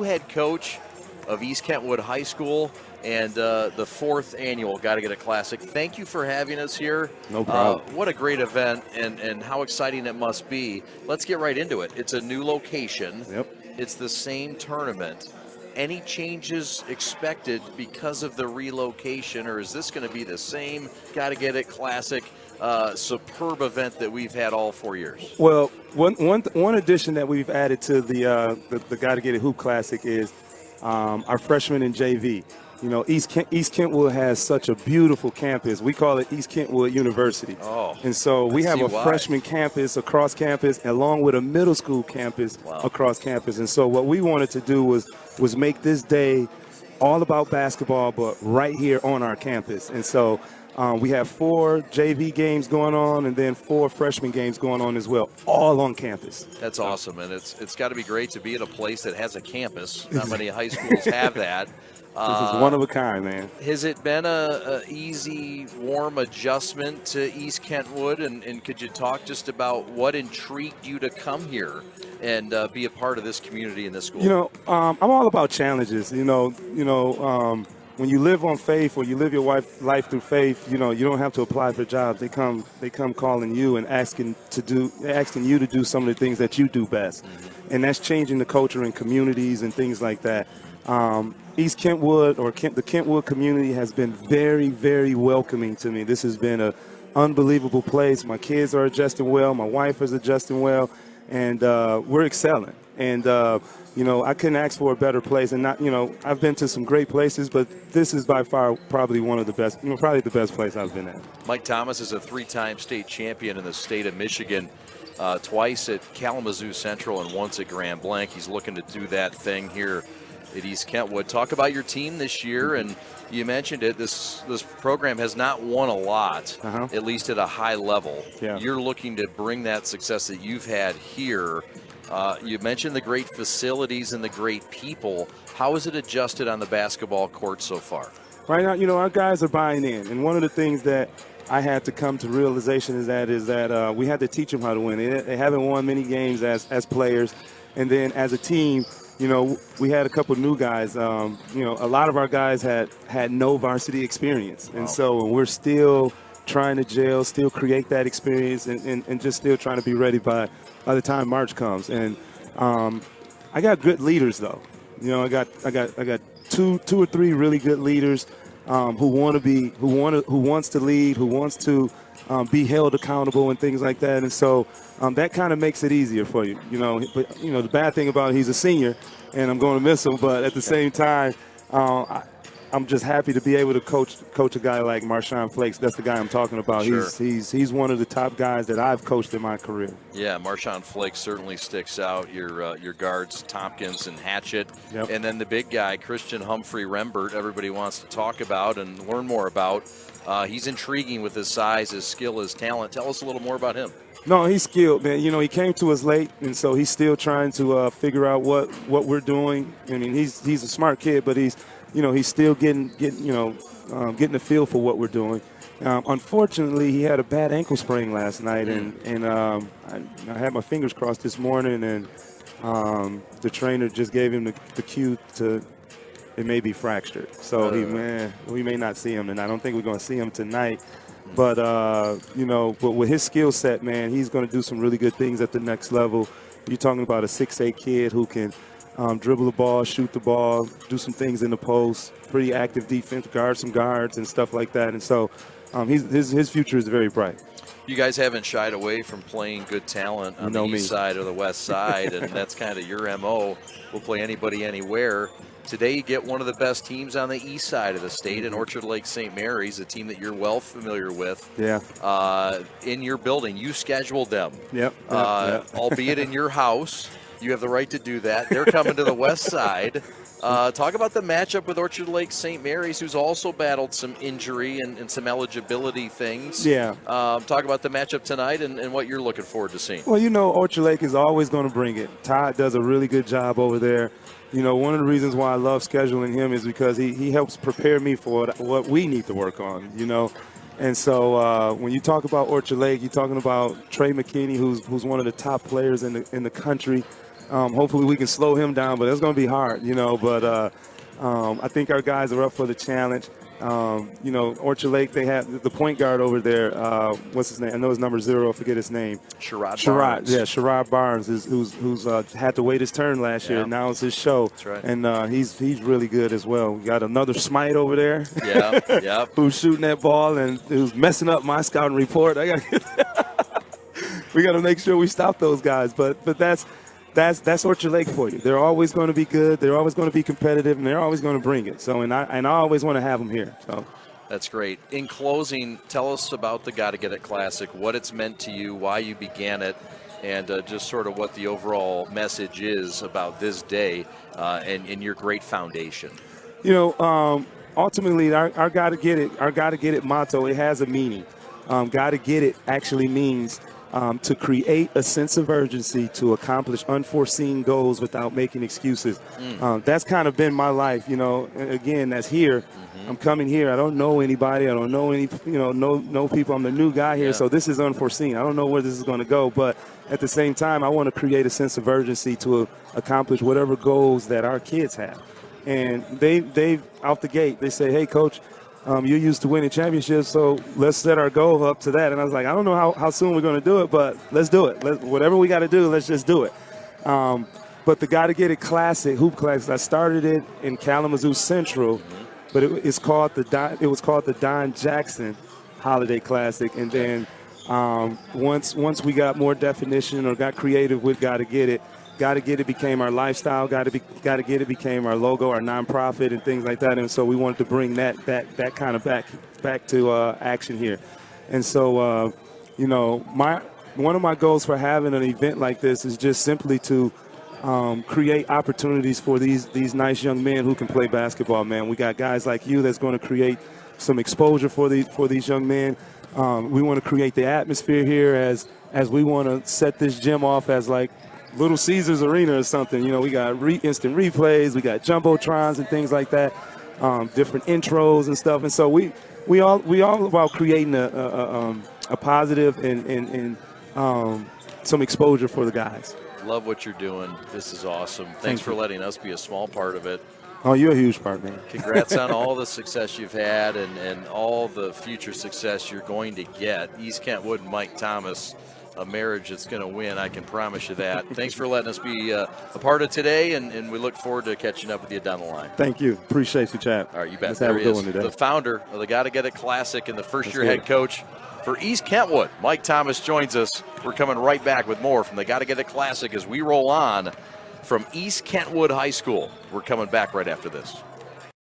Head coach of East Kentwood High School and the fourth annual Gottagetit Classic. Thank you for having us here. No problem. What a great event and how exciting it must be. Let's get right into it. It's a new location. Yep. It's the same tournament. Any changes expected because of the relocation, or is this going to be the same Gottagetit Classic superb event that we've had all 4 years? Well, one addition that we've added to the Gottagetit Hoop Classic is our freshmen in JV. You know, East Kentwood has such a beautiful campus. We call it East Kentwood University. Oh, and so we have a freshman campus across campus along with a middle school campus across campus. And so what we wanted to do was make this day all about basketball, but right here on our campus. And so we have 4 JV games going on and then 4 freshman games going on as well, all on campus. That's awesome, and it's got to be great to be at a place that has a campus. Not many high schools have that. This is one of a kind, man. Has it been a easy, warm adjustment to East Kentwood, and could you talk just about what intrigued you to come here and be a part of this community and this school? You know, I'm all about challenges. When you live on faith or you live your life through faith, you know, you don't have to apply for jobs. They come calling you and asking you to do some of the things that you do best. Mm-hmm. And that's changing the culture in communities and things like that. East Kentwood or the Kentwood community has been very, very welcoming to me. This has been an unbelievable place. My kids are adjusting well. My wife is adjusting well. And we're excelling. And, I couldn't ask for a better place. And I've been to some great places, but this is by far probably one of the best, probably the best place I've been at. Mike Thomas is a 3-time state champion in the state of Michigan, twice at Kalamazoo Central and once at Grand Blanc. He's looking to do that thing here at East Kentwood. Talk about your team this year, and you mentioned it. This program has not won a lot, at least at a high level. Yeah. You're looking to bring that success that you've had here. You mentioned the great facilities and the great people. How has it adjusted on the basketball court so far? Right now, our guys are buying in, and one of the things that I had to come to realization is that we had to teach them how to win. They haven't won many games as players, and then as a team, we had a couple of new guys. A lot of our guys had no varsity experience. And so we're still trying to gel, still create that experience, and just still trying to be ready by the time March comes. And I got good leaders, though. I got two or three really good leaders who wants to lead, who wants to be held accountable and things like that. And so that kind of makes it easier for you, But the bad thing about it, he's a senior, and I'm going to miss him. But at the same time, I'm just happy to be able to coach a guy like Marshawn Flakes. That's the guy I'm talking about. Sure. He's one of the top guys that I've coached in my career. Yeah, Marshawn Flakes certainly sticks out. Your guards, Tompkins and Hatchett. Yep. And then the big guy, Christian Humphrey Rembert, everybody wants to talk about and learn more about. He's intriguing with his size, his skill, his talent. Tell us a little more about him. No, he's skilled, man. He came to us late, and so he's still trying to figure out what we're doing. I mean, he's a smart kid, but he's still getting the feel for what we're doing. Unfortunately, he had a bad ankle sprain last night, and I had my fingers crossed this morning, and the trainer just gave him the cue to it may be fractured. So we may not see him, and I don't think we're going to see him tonight. But but with his skill set, man, he's going to do some really good things at the next level. You're talking about a 6'8" kid who can dribble the ball, shoot the ball, do some things in the post, pretty active defense, guard some guards and stuff like that. And so his future is very bright. You guys haven't shied away from playing good talent on the east side or the west side, and that's kind of your MO. We'll play anybody, anywhere. Today you get one of the best teams on the east side of the state in Orchard Lake St. Mary's, a team that you're well familiar with. Yeah. In your building. You scheduled them. Yep. Albeit in your house. You have the right to do that. They're coming to the west side. Talk about the matchup with Orchard Lake St. Mary's, who's also battled some injury and some eligibility things. Yeah. Talk about the matchup tonight and what you're looking forward to seeing. Well, Orchard Lake is always going to bring it. Todd does a really good job over there. One of the reasons why I love scheduling him is because he helps prepare me for what we need to work on, And so when you talk about Orchard Lake, you're talking about Trey McKinney, who's one of the top players in the country. Hopefully we can slow him down, but it's going to be hard, you know. But I think our guys are up for the challenge. You know, Orchard Lake, they have the point guard over there. What's his name? I know his number 0. I forget his name. Sherrod Barnes. Yeah, Sherrod Barnes, who's had to wait his turn last year. Now it's his show. That's right. And he's really good as well. We got another Smite over there. Yeah. Who's shooting that ball and who's messing up my scouting report. We got to make sure we stop those guys. But that's Orchard Lake for you. They're always going to be good. They're always going to be competitive, and they're always going to bring it. So, and I always want to have them here. So, that's great. In closing, tell us about the Gottagetit Classic, what it's meant to you, why you began it, and just sort of what the overall message is about this day and your great foundation. You know, ultimately, our Gottagetit motto, it has a meaning. Gottagetit actually means to create a sense of urgency to accomplish unforeseen goals without making excuses. That's kind of been my life, you know. Again, that's here. I'm coming here. I don't know anybody. I don't know any, you know, no people. I'm the new guy here, so this is unforeseen. I don't know where this is going to go, but at the same time, I want to create a sense of urgency to accomplish whatever goals that our kids have. And they out the gate, they say, hey, Coach, you're used to winning championships, so let's set our goal up to that. And I was like, I don't know how soon we're going to do it, but let's do it. Whatever we got to do, let's just do it. But the Gottagetit Classic, Hoop Classic, I started it in Kalamazoo Central, but it was called the Don Jackson Holiday Classic. And then once we got more definition or got creative with Gottagetit became our lifestyle. Gottagetit became our logo, our nonprofit, and things like that. And so we wanted to bring that kind of back to action here. And so, you know, one of my goals for having an event like this is just simply to create opportunities for these nice young men who can play basketball. Man, we got guys like you that's going to create some exposure for these young men. We want to create the atmosphere here as we want to set this gym off as like Little Caesars Arena or something. You know, we got instant replays, we got jumbotrons and things like that, different intros and stuff. And so we all about creating a positive and some exposure for the guys. Love what you're doing. This is awesome. Thanks for letting us be a small part of it. Oh, you're a huge part, man. Congrats on all the success you've had and all the future success you're going to get. East Kentwood and Mike Thomas, a marriage that's going to win, I can promise you that. Thanks for letting us be a part of today, and we look forward to catching up with you down the line. Thank you. Appreciate you, Chad. All right, you bet. Let's there have a he good is, one today. the founder of the Gottagetit Classic and the first-year head coach for East Kentwood. Mike Thomas joins us. We're coming right back with more from the Gottagetit Classic as we roll on from East Kentwood High School. We're coming back right after this.